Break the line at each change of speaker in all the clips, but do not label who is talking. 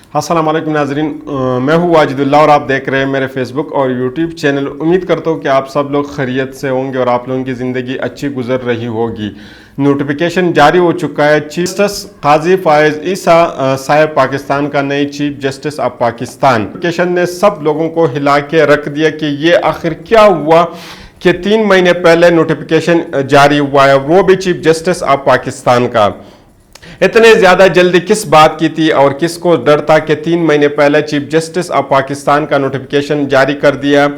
अस्सलाम वालेकुम नाजरीन, मैं हूँ वाजिदुल्लाह और आप देख रहे हैं मेरे फेसबुक और यूट्यूब चैनल। उम्मीद करता हूँ कि आप सब लोग खैरियत से होंगे और आप लोगों की ज़िंदगी अच्छी गुजर रही होगी। नोटिफिकेशन जारी हो चुका है। चीफ जस्टिस काजी फायज ईसा साहब पाकिस्तान का नए chief justice of Pakistan. Notification ने सब लोगों को हिला के रख दिया कि ये आखिर क्या हुआ कि 3 महीने पहले नोटिफिकेशन जारी हुआ है, वो भी चीफ जस्टिस ऑफ पाकिस्तान का। इतने ज़्यादा जल्दी किस बात की थी और किसको डर था कि 3 महीने पहले चीफ जस्टिस ऑफ पाकिस्तान का नोटिफिकेशन जारी कर दिया।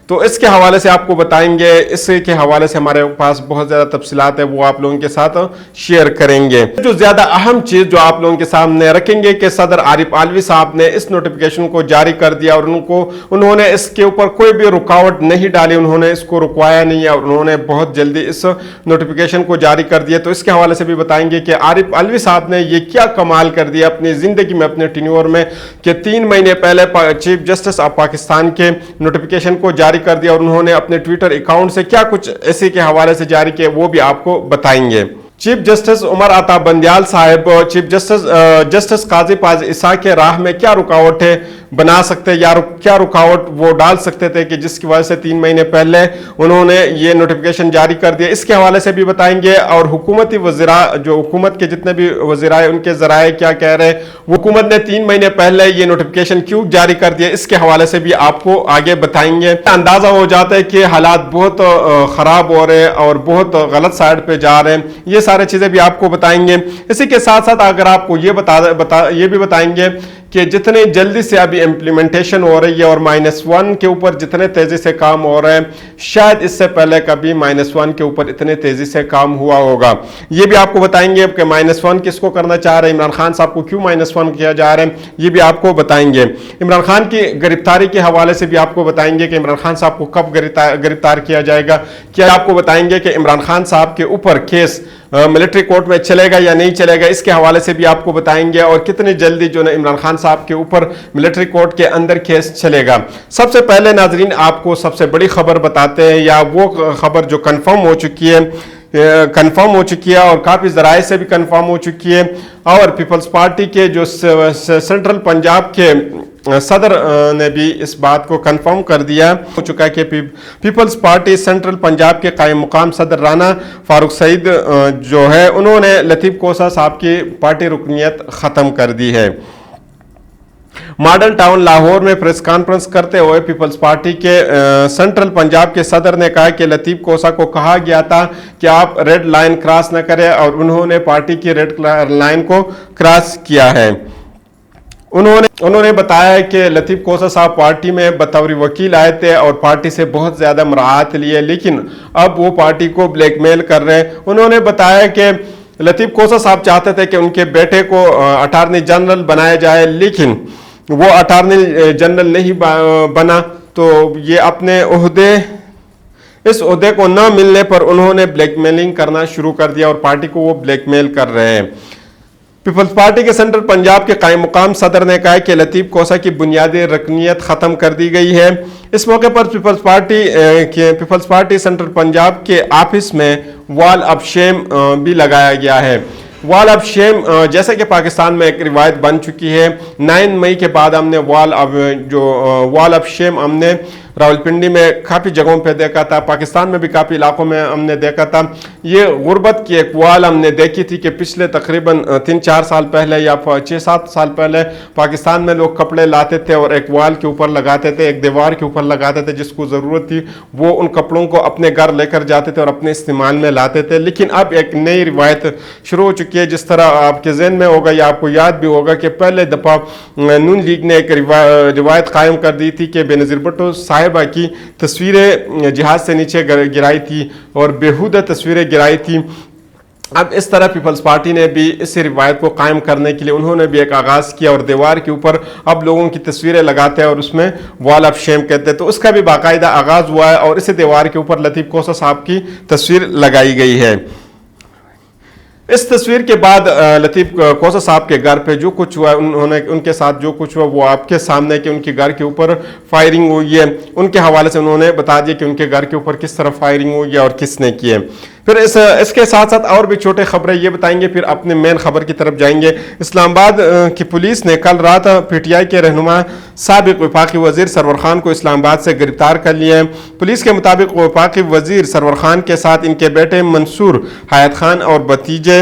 तो इसके हवाले से आपको बताएंगे, इसके हवाले से हमारे पास बहुत ज़्यादा तफसीलात है, वो आप लोगों के साथ शेयर करेंगे। जो ज़्यादा अहम चीज़ जो आप लोगों के सामने रखेंगे कि सदर आरिफ अलवी साहब ने इस नोटिफिकेशन को जारी कर दिया और उन्होंने इसके ऊपर कोई भी रुकावट नहीं डाली, उन्होंने इसको रुकवाया नहीं है और उन्होंने बहुत जल्दी इस नोटिफिकेशन को जारी कर दिया। तो इसके हवाले से भी बताएंगे कि आरिफ अलवी साहब ने ये क्या कमाल कर दिया अपनी ज़िंदगी में, अपने टेन्योर में, कि 3 महीने पहले चीफ जस्टिस ऑफ पाकिस्तान के नोटिफिकेशन को जारी कर दिया और उन्होंने अपने ट्विटर अकाउंट से क्या कुछ ऐसे के हवाले से जारी किया, वो भी आपको बताएंगे। चीफ जस्टिस उमर अता बंदियाल साहब चीफ जस्टिस काजी फायज ईसा के राह में क्या रुकावटें बना सकते या क्या रुकावट वो डाल सकते थे कि जिसकी वजह से 3 महीने पहले उन्होंने ये नोटिफिकेशन जारी कर दिया, इसके हवाले से भी बताएंगे। और हुकूमती वज़ीरा, जो हुकूमत के जितने भी वज़ीरा है, उनके ज़राए क्या कह रहे हैं, हुकूमत ने 3 महीने पहले ये नोटिफिकेशन क्यों जारी कर दिया, इसके हवाले से भी आपको आगे बताएंगे। अंदाज़ा हो जाता है कि हालात बहुत ख़राब हो रहे हैं और बहुत गलत साइड पर जा रहे हैं, ये सारी चीज़ें भी आपको बताएंगे। इसी के साथ साथ अगर आपको ये भी बताएंगे कि जितने जल्दी से अभी इम्प्लीमेंटेशन हो रही है और -1 के ऊपर जितने तेजी से काम हो रहा है, शायद इससे पहले कभी -1 के ऊपर इतने तेजी से काम हुआ होगा, ये भी आपको बताएंगे। कि -1 किसको करना चाह रहे हैं, इमरान खान साहब को क्यों -1 किया जा रहा है, ये भी आपको बताएंगे। इमरान खान की गिरफ्तारी के हवाले से भी आपको बताएंगे कि इमरान खान साहब को कब गिरफ्तार किया जाएगा। क्या आपको बताएंगे कि इमरान खान साहब के ऊपर केस मिलिट्री कोर्ट में चलेगा या नहीं चलेगा, इसके हवाले से भी आपको बताएंगे। और कितनी जल्दी जो ना इमरान खान साहब के ऊपर मिलिट्री कोर्ट के अंदर केस चलेगा। सबसे पहले नाजरीन आपको सबसे बड़ी खबर बताते हैं, या वो खबर जो कंफर्म हो चुकी है और काफ़ी ज़राए से भी कंफर्म हो चुकी है। और पीपल्स पार्टी के जो सेंट्रल पंजाब के सदर ने भी इस बात को कंफर्म कर दिया हो चुका है कि पीपल्स पार्टी सेंट्रल पंजाब के कायम मुकाम सदर राना फारूक सईद जो है, उन्होंने लतीफ़ कोसा साहब की पार्टी रुकनियत ख़त्म कर दी है। मॉडल टाउन लाहौर में प्रेस कॉन्फ्रेंस करते हुए पीपल्स पार्टी के सेंट्रल पंजाब के सदर ने कहा कि लतीफ़ कोसा को कहा गया था कि आप रेड लाइन क्रॉस न करें और उन्होंने पार्टी की रेड लाइन को क्रॉस किया है। उन्होंने बताया कि लतीफ़ कोसा साहब पार्टी में बतौर वकील आए थे और पार्टी से बहुत ज़्यादा मुराहत लिए, लेकिन अब वो पार्टी को ब्लैकमेल कर रहे हैं। उन्होंने बताया कि लतीफ़ कोसा साहब चाहते थे कि उनके बेटे को अटॉर्नी जनरल बनाया जाए, लेकिन वो अटॉर्नी जनरल नहीं बना, तो ये अपने इस ओहदे को न मिलने पर उन्होंने ब्लैकमेलिंग करना शुरू कर दिया और पार्टी को वो ब्लैकमेल कर रहे हैं। पीपल्स पार्टी के सेंट्रल पंजाब के कायम मुकाम सदर ने कहा कि लतीफ़ कोसा की बुनियादी रकनियत ख़त्म कर दी गई है। इस मौके पर पीपल्स पार्टी सेंट्रल पंजाब के ऑफिस में वॉल ऑफ शेम भी लगाया गया है। वॉल ऑफ शेम जैसे कि पाकिस्तान में एक रिवायत बन चुकी है, 9 मई के बाद हमने वॉल ऑफ शेम हमने रावलपिंडी में काफ़ी जगहों पे देखा था, पाकिस्तान में भी काफ़ी इलाकों में हमने देखा था। ये गुर्बत की एक वॉल हमने देखी थी कि पिछले तकरीबन 3-4 साल पहले या 6-7 साल पहले पाकिस्तान में लोग कपड़े लाते थे और एक वॉल के ऊपर लगाते थे, एक दीवार के ऊपर लगाते थे, जिसको ज़रूरत थी वो उन कपड़ों को अपने घर लेकर जाते थे और अपने इस्तेमाल में लाते थे। लेकिन अब एक नई रिवायत शुरू हो चुकी है, जिस तरह आपके जहन में होगा या आपको याद भी होगा कि पहले दफ़ा नून लीग ने एक रिवायत कायम कर दी थी कि बेनज़ीर भुट्टो साहिबा की तस्वीरें जहाज से नीचे गिराई थी और बेहुदा तस्वीरें गिराई थी। अब इस तरह पीपल्स पार्टी ने भी इस रिवायत को कायम करने के लिए उन्होंने भी एक आगाज़ किया और दीवार के ऊपर अब लोगों की तस्वीरें लगाते हैं और उसमें वॉल ऑफ शेम कहते हैं। तो उसका भी बाकायदा आगाज़ हुआ है और इस दीवार के ऊपर लतीफ़ कोसा साहब की तस्वीर लगाई गई है। इस तस्वीर के बाद लतीफ़ कोसा साहब के घर पे जो कुछ हुआ, उनके साथ जो कुछ हुआ वो आपके सामने कि उनके घर के ऊपर फायरिंग हुई है, उनके हवाले से उन्होंने बता दिया कि उनके घर के ऊपर किस तरह फायरिंग हुई है और किसने की है। پھر اس کے ساتھ ساتھ اور بھی چھوٹے خبریں یہ بتائیں گے، پھر اپنے مین خبر کی طرف جائیں گے۔ اسلام آباد کی پولیس نے کل رات پی ٹی آئی کے رہنما سابق وفاقی وزیر سرور خان کو اسلام آباد سے گرفتار کر لیا ہے۔ پولیس کے مطابق وفاقی وزیر سرور خان کے ساتھ ان کے بیٹے منصور حیات خان اور بھتیجے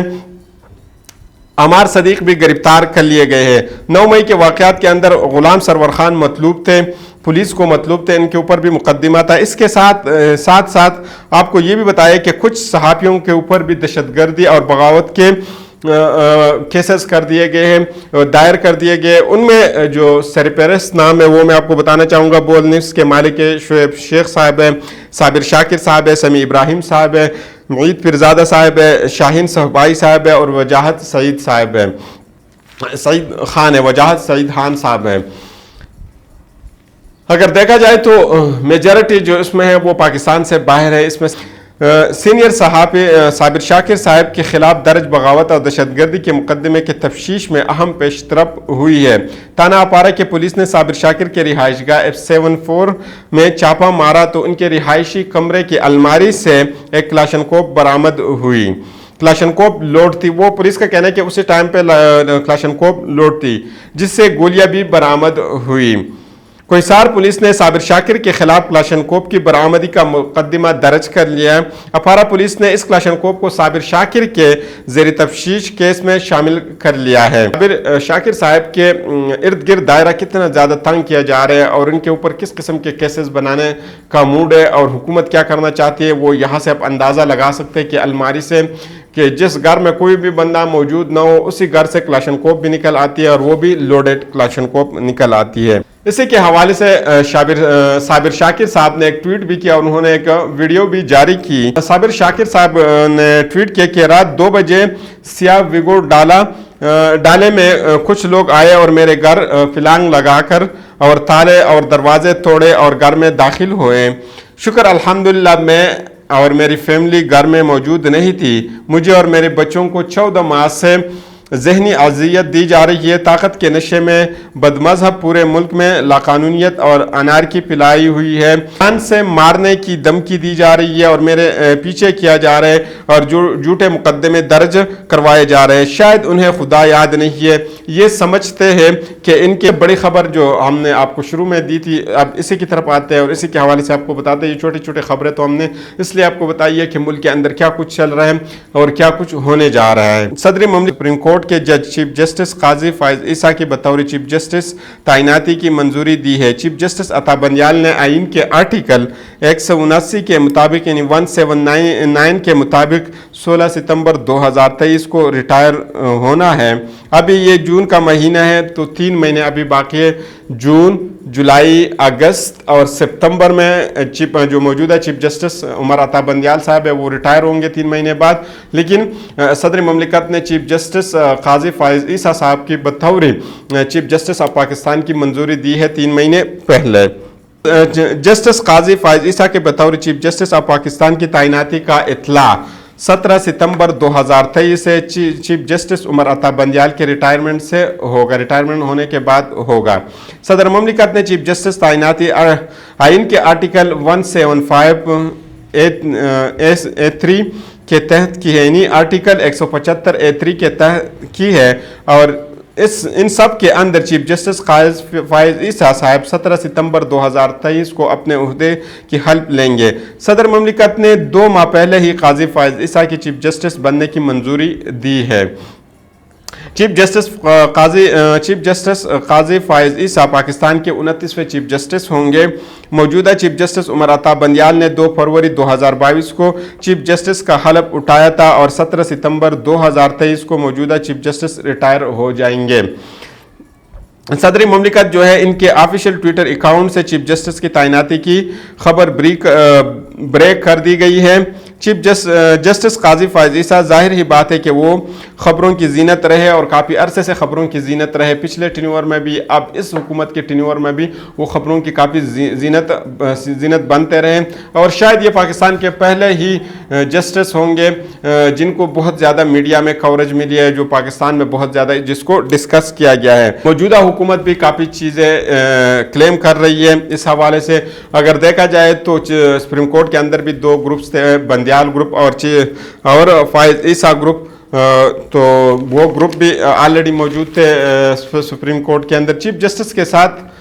عمار صدیق بھی گرفتار کر لیے گئے ہیں۔ 9 مئی کے واقعات کے اندر غلام سرور خان مطلوب تھے، پولیس کو مطلوب تھے، ان کے اوپر بھی مقدمہ تھا۔ اس کے ساتھ ساتھ آپ کو یہ بھی بتایا کہ کچھ صحافیوں کے اوپر بھی دہشت گردی اور بغاوت کے کیسز کر دیے گئے ہیں، دائر کر دیے گئے۔ ان میں جو سرپرست نام ہے وہ میں آپ کو بتانا چاہوں گا، بول نیوز کے مالک شعیب شیخ صاحب ہے، صابر شاکر صاحب ہے، سمیع ابراہیم صاحب ہے، معید پیرزادہ صاحب ہے، شاہین صہبائی صاحب ہے اور وجاہت سعید صاحب ہے، سعید خان ہے، وجاہت سعید خان صاحب ہے۔ اگر دیکھا جائے تو میجارٹی جو اس میں ہے وہ پاکستان سے باہر ہے۔ اس میں سینئر صحافی صابر شاکر صاحب کے خلاف درج بغاوت اور دہشت گردی کے مقدمے کے تفتیش میں اہم پیش رفت ہوئی ہے۔ تھانہ اپارہ کے پولیس نے صابر شاکر کے رہائش گاہ F74 میں چھاپہ مارا تو ان کے رہائشی کمرے کی الماری سے ایک کلاشنکوف برآمد ہوئی۔ کلاشنکوف لوڈ تھی، وہ پولیس کا کہنا ہے کہ اسی ٹائم پہ کلاشنکوف لوڈ تھی، جس سے گولیاں بھی برآمد ہوئی۔ کوہسار پولیس نے صابر شاکر کے خلاف کلاشنکوف کی برآمدی کا مقدمہ درج کر لیا ہے۔ اپارہ پولیس نے اس کلاشنکوف کو صابر شاکر کے زیر تفتیش کیس میں شامل کر لیا ہے۔ صابر شاکر صاحب کے ارد گرد دائرہ کتنا زیادہ تنگ کیا جا رہا ہے اور ان کے اوپر کس قسم کے کیسز بنانے کا موڈ ہے اور حکومت کیا کرنا چاہتی ہے، وہ یہاں سے آپ اندازہ لگا سکتے ہیں کہ الماری سے کہ جس گھر میں کوئی بھی بندہ موجود نہ ہو اسی گھر سے کلاشنکوف بھی نکل آتی ہے اور وہ بھی لوڈڈ کلاشنکوف نکل آتی ہے۔ اسی کے حوالے سے صابر شاکر صاحب نے ایک ٹویٹ بھی کیا، انہوں نے ایک ویڈیو بھی جاری کی۔ صابر شاکر صاحب نے ٹویٹ کیا کہ رات 2 بجے سیاہ ویگو ڈالے میں کچھ لوگ آئے اور میرے گھر فلانگ لگا کر اور تالے اور دروازے توڑے اور گھر میں داخل ہوئے۔ شکر الحمدللہ میں اور میری فیملی گھر میں موجود نہیں تھی۔ مجھے اور میرے بچوں کو 14 ماہ سے ذہنی اذیت دی جا رہی ہے۔ طاقت کے نشے میں بدمذہب پورے ملک میں لاقانونیت اور انارکی پھیلائی ہوئی ہے۔ جان سے مارنے کی دھمکی دی جا رہی ہے اور میرے پیچھے کیا جا رہا ہے اور جھوٹے مقدمے درج کروائے جا رہے ہیں۔ شاید انہیں خدا یاد نہیں ہے، یہ سمجھتے ہیں کہ ان کے بڑی خبر جو ہم نے آپ کو شروع میں دی تھی، اب اسی کی طرف آتے ہیں اور اسی کے حوالے سے آپ کو بتاتے ہیں۔ یہ چھوٹے چھوٹے خبریں تو ہم نے اس لیے آپ کو بتائی ہے کہ ملک کے اندر کیا کچھ چل رہا ہے اور کیا کچھ ہونے جا رہا ہے۔ صدر مملکت سپریم کورٹ کے جج چیف جسٹس قاضی فائز عیسیٰ کی بطور چیف جسٹس تعیناتی کی منظوری دی ہے۔ چیف جسٹس عطا بندیال نے آئین کے آرٹیکل 179 کے مطابق یعنی 179 کے مطابق 16 ستمبر 2023 کو ریٹائر ہونا ہے۔ ابھی یہ جون کا مہینہ ہے تو 3 مہینے ابھی باقی ہے، جون، جولائی، اگست اور ستمبر میں جو موجودہ چیف جسٹس عمر عطا بندیال صاحب ہے وہ ریٹائر ہوں گے 3 مہینے بعد، لیکن صدر مملکت نے چیف جسٹس قاضی فائز عیسیٰ صاحب کی بطور چیف جسٹس آف پاکستان کی منظوری دی ہے 3 مہینے پہلے۔ جسٹس قاضی فائز عیسیٰ کے بطور چیف جسٹس آف پاکستان کی تعیناتی کا اطلاع 17 ستمبر 2023 سے چیف جسٹس عمر عطا بندیال کے ریٹائرمنٹ سے ہوگا، ریٹائرمنٹ ہونے کے بعد ہوگا۔ صدر مملکت نے چیف جسٹس تعیناتی آئین کے آرٹیکل 175A3 کے تحت کی ہے، یعنی آرٹیکل 175A3 کے تحت کی ہے اور ان سب کے اندر چیف جسٹس قاضی فائز عیسیٰ صاحب 17 ستمبر 2023 کو اپنے عہدے کی حلف لیں گے۔ صدر مملکت نے 2 ماہ پہلے ہی قاضی فائز عیسیٰ کی چیف جسٹس بننے کی منظوری دی ہے۔ چیف جسٹس قاضی فائز عیسیٰ پاکستان کے 29ویں چیف جسٹس ہوں گے۔ موجودہ چیف جسٹس عمر عطا بندیال نے 2 فروری 2022 کو چیف جسٹس کا حلف اٹھایا تھا اور 17 ستمبر 2023 کو موجودہ چیف جسٹس ریٹائر ہو جائیں گے۔ صدر مملکت جو ہے ان کے آفیشیل ٹویٹر اکاؤنٹ سے چیف جسٹس کی تعیناتی کی خبر بریک کر دی گئی ہے۔ چیف جسٹس قاضی فائز عیسیٰ ظاہر ہی بات ہے کہ وہ خبروں کی زینت رہے اور کافی عرصے سے خبروں کی زینت رہے، پچھلے ٹینیور میں بھی، اب اس حکومت کے ٹینیور میں بھی وہ خبروں کی کافی زینت بنتے رہے اور شاید یہ پاکستان کے پہلے ہی جسٹس ہوں گے جن کو بہت زیادہ میڈیا میں کوریج ملی ہے، جو پاکستان میں بہت زیادہ جس کو ڈسکس کیا گیا ہے۔ موجودہ حکومت بھی کافی چیزیں کلیم کر رہی ہے اس حوالے سے۔ اگر دیکھا جائے تو سپریم کورٹ کے اندر بھی 2 گروپس تھے، بندیال बंदियाल ग्रुप और फायज ईसा ग्रुप, तो वो ग्रुप भी ऑलरेडी मौजूद थे सुप्रीम कोर्ट के अंदर। चीफ जस्टिस के साथ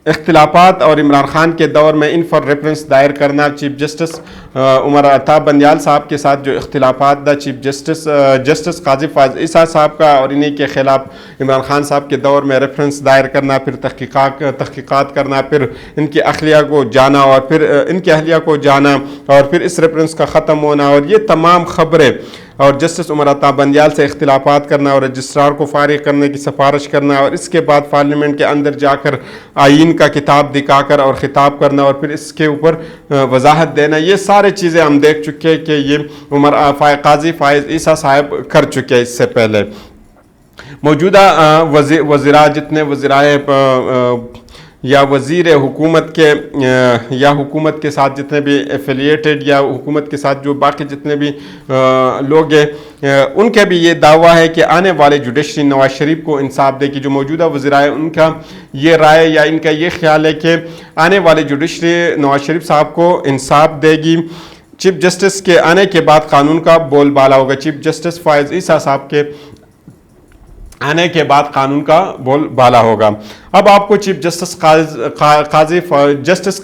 इख्तिलाफात और इमरान खान के दौर में इन फॉर रेफरेंस दायर करना। चीफ जस्टिस उमर अता बंदियाल साहब के साथ जो इख्तिलाफात दा चीफ जस्टिस काजी फायज ईसा साहब का और इन्हीं के ख़िलाफ़ इमरान खान साहब के दौर में रेफरेंस दायर करना, फिर तहक़ीक़ात करना, फिर इनकी अहलिया को जाना और फिर इनकी अहलिया को जाना और फिर इस रेफरेंस का ख़त्म होना और ये तमाम ख़बरें और जस्टिस उमर अता बंदियाल से इख्तिलाफात करना और रजिस्ट्रार को फारिग करने की सिफारिश करना और इसके बाद पार्लियामेंट के अंदर जाकर आइन का किताब दिखाकर और ख़िताब करना और फिर इसके ऊपर वजाहत देना, ये सारी चीज़ें हम देख चुके हैं कि ये काजी फायज ईसा साहब कर चुके हैं इससे पहले। मौजूदा वज़ीरा जितने वज़ीराए या वज़ीर हुकूमत के या हुकूमत के साथ जितने भी एफिलिएटेड या हुकूमत के साथ जो बाकी जितने भी लोग हैं, उनका भी ये दावा है कि आने वाले जुडिशरी नवाज शरीफ को इंसाफ देगी। जो मौजूदा वज़ीरा है उनका ये राय या इनका ये ख्याल है कि आने वाले जुडिशरी नवाज शरीफ साहब को इंसाफ देगी। चीफ जस्टिस के आने के बाद कानून का बोलबाला होगा। चीफ जस्टिस फायज ईसा साहब के आने के बाद कानून का बोलबाला होगा। अब आपको चीफ जस्टिस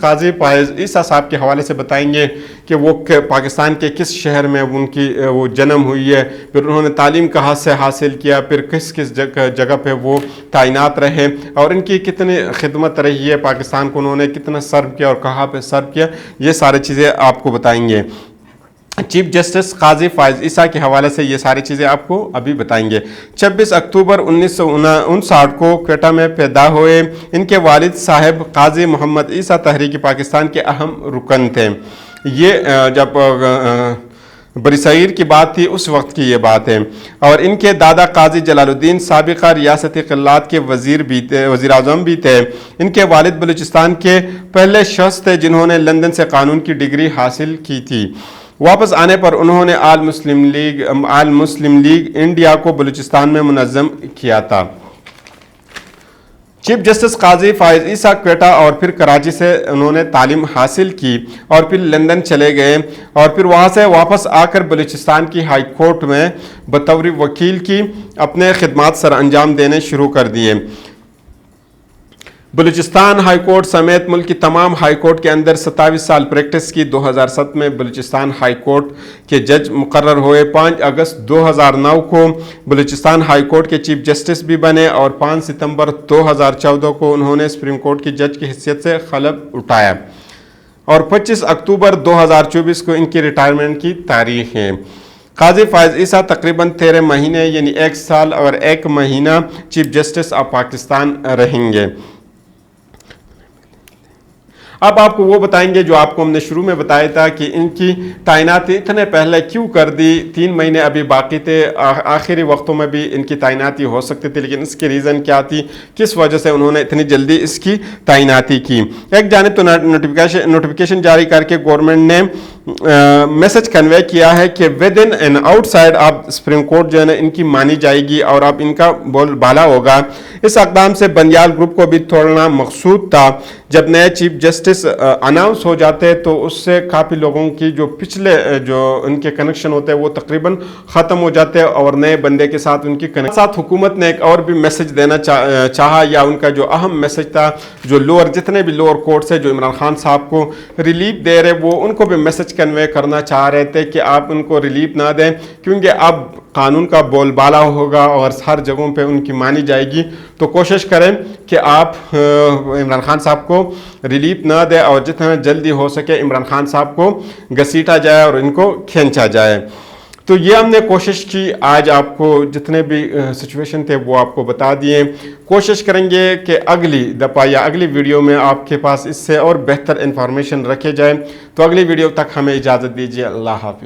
काजी फायज ईसा साहब के हवाले से बताएंगे कि वो पाकिस्तान के किस शहर में उनकी वो जन्म हुई है, फिर उन्होंने तालीम कहाँ से हासिल किया, फिर किस किस जगह पे वो तैनात रहे और इनकी कितनी खिदमत रही है पाकिस्तान को, उन्होंने कितना सर्व किया और कहाँ पे सर्व किया, ये सारी चीज़ें आपको बताएंगे। चीफ जस्टिस काजी फायज ईसा के हवाले से ये सारी चीज़ें आपको अभी बताएंगे। 26 अक्टूबर 1959 को क्वेटा में पैदा हुए। इनके वालिद साहब काजी मोहम्मद ईसा तहरीक पाकिस्तान के अहम रुकन थे। ये जब बरसगीर की बात थी उस वक्त की ये बात है। और इनके दादा काजी जलालुद्दीन साबिका रियासती क़िलात के वज़ीर आज़म भी थे। इनके वालिद बलूचिस्तान के पहले शख्स थे जिन्होंने लंदन से कानून की डिग्री हासिल की थी। वापस आने पर उन्होंने आल मुस्लिम लीग इंडिया को बलूचिस्तान में मुनज़्ज़म किया था। चीफ जस्टिस काजी फायज ईसा क्वेटा और फिर कराची से उन्होंने तालीम हासिल की और फिर लंदन चले गए और फिर वहाँ से वापस आकर बलूचिस्तान की हाई कोर्ट में बतौर वकील की अपने खिदमात सर अंजाम देने शुरू कर दिए। बलूचिस्तान हाई कोर्ट समेत मुल्क की तमाम हाई कोर्ट के अंदर 27 साल प्रैक्टिस की। 2007 में बलूचिस्तान हाई कोर्ट के जज मुकर्रर हुए। 5 अगस्त 2009 को बलूचिस्तान हाई कोर्ट के चीफ जस्टिस भी बने और 5 सितंबर 2014 को उन्होंने सुप्रीम कोर्ट की जज की हैसियत से खलब उठाया और 25 अक्टूबर 2024 को इनकी रिटायरमेंट की तारीख है। काजी फायज ईसा तकरीबन 13 महीने यानी 1 साल और 1 महीना चीफ जस्टिस ऑफ पाकिस्तान रहेंगे। अब आपको वो बताएंगे जो आपको हमने शुरू में बताया था कि इनकी तैनाती इतने पहले क्यों कर दी। 3 महीने अभी बाकी थे, आखिरी वक्तों में भी इनकी तैनाती हो सकती थी, लेकिन इसकी रीज़न क्या थी, किस वजह से उन्होंने इतनी जल्दी इसकी तैनाती की। एक जानिब तो नोटिफिकेशन जारी करके गवर्नमेंट ने मैसेज कन्वे किया है कि विद इन एंड आउटसाइड आप सुप्रीम कोर्ट जो है ना इनकी मानी जाएगी और अब इनका बोलबाला होगा। इस अक़दाम से बंदियाल ग्रुप को भी तोड़ना मकसूद था। जब नए चीफ जस्टिस अनाउंस हो जाते तो उससे काफ़ी लोगों की जो पिछले जो उनके कनेक्शन होते हैं वो तकरीबन ख़त्म हो जाते हैं और नए बंदे के साथ उनकी कनेक्शन। साथ हुकूमत ने एक और भी मैसेज देना चाहा या उनका जो अहम मैसेज था, जो जितने भी लोअर कोर्ट से जो इमरान खान साहब को रिलीफ दे रहे वो उनको भी मैसेज कन्वे करना चाह रहे थे कि आप उनको रिलीफ ना दें, क्योंकि अब कानून का बोलबाला होगा और हर जगहों पे उनकी मानी जाएगी। तो कोशिश करें कि आप इमरान खान साहब को रिलीफ ना दें और जितना जल्दी हो सके इमरान खान साहब को घसीटा जाए और इनको खींचा जाए। तो ये हमने कोशिश की, आज आपको जितने भी सिचुएशन थे वो आपको बता दिए। कोशिश करेंगे कि अगली दफ़ा या अगली वीडियो में आपके पास इससे और बेहतर इन्फॉर्मेशन रखे जाए। तो अगली वीडियो तक हमें इजाज़त दीजिए। अल्लाह हाफ़िज़।